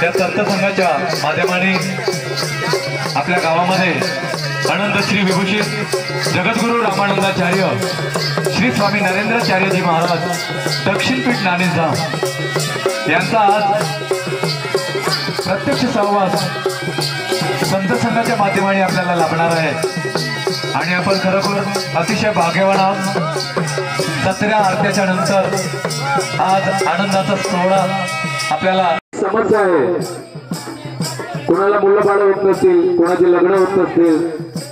त्या संत संघाच्या माध्यमाने आपल्या गावामध्ये अनंत श्री विभूषित जगद्गुरु रामानंदाचार्य श्री स्वामी नरेंद्राचार्यजी महाराज दक्षिणपीठ नाणेजाम यांचा आज प्रत्यक्ष सहवास संत संघाच्या माध्यमाने आपल्याला लाभणार आहे आणि आपण खरोखर अतिशय भाग्यवान आहोत। 17 आरत्याच्या नंतर आज आनंदाचा सोहळा आपल्याला समस्या आहे। कोणाला मुलबाळ होत नसतील, कोणाचे लग्न होत नसतील,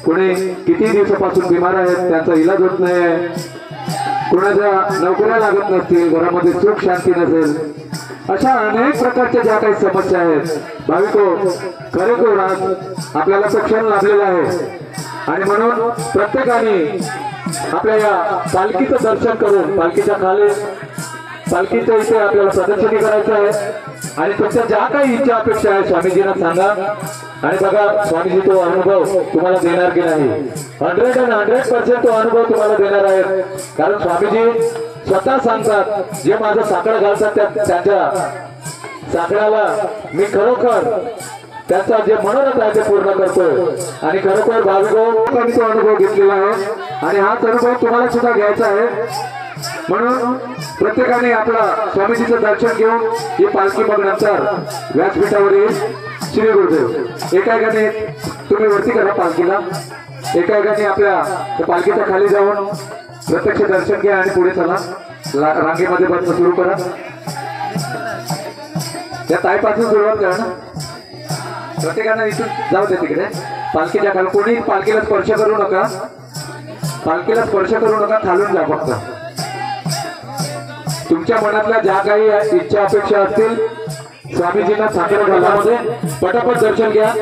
कोणी किती दिवसापासून बिमार आहेत त्यांचा इलाज होत नाही, कोणाच्या नोकऱ्या लागत नसतील, घरामध्ये सुख शांती नसेल, अशा अनेक प्रकारच्या ज्या काही समस्या आहेत भाविको खरोखर आज आपल्याला तो क्षण लाभलेला आहे आणि म्हणून प्रत्येकाने आपल्या या पालखीचं दर्शन करून पालखीच्या खाली पालखीच्या इथे आपल्याला प्रदर्शनी करायचं आहे आणि तुमच्या ज्या काही इच्छा अपेक्षा आहे स्वामीजींना सांगा आणि बघा स्वामीजी तो अनुभव तुम्हाला देणार की नाही. 100% तो अनुभव तुम्हाला देणार आहे. कारण स्वामीजी स्वतः सांगतात जे माझं साकडं घालतात त्यांच्या साकड्याला मी खरोखर त्यांचा जे मनोरथ आहे ते पूर्ण करतोय आणि खरोखर भाविकांनी तो अनुभव घेतलेला आहे आणि हाच अनुभव तुम्हाला सुद्धा घ्यायचा आहे. म्हणून प्रत्येकाने आपला स्वामीजीचं दर्शन घेऊन ही पालखी मग नंतर व्यासपीठावर येईल. श्री गुरुदेव एकाएकाने तुम्ही वरती करा पालखीला. एकाएकाने आपल्या पालखीच्या खाली जाऊन प्रत्यक्ष दर्शन घ्या आणि पुढे चला. रांगेमध्ये बसणं सुरू करा. त्या ताईपासून सुरुवात करा ना. प्रत्येकाने इथून जाऊ दे तिकडे पालखीच्या खाली. कोणी पालखीला स्पर्श करू नका. पालखीला स्पर्श करू नका. खालून जा फक्त. तुमच्या मनातल्या ज्या काही इच्छा अपेक्षा असतील स्वामीजींना साखर घालामध्ये पटापट दर्शन घ्या.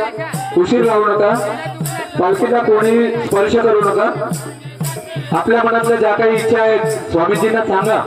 उशीर लावू नका. पालखीला कोणी स्पर्श करू नका. आपल्या मनातल्या ज्या काही इच्छा आहेत स्वामीजींना सांगा.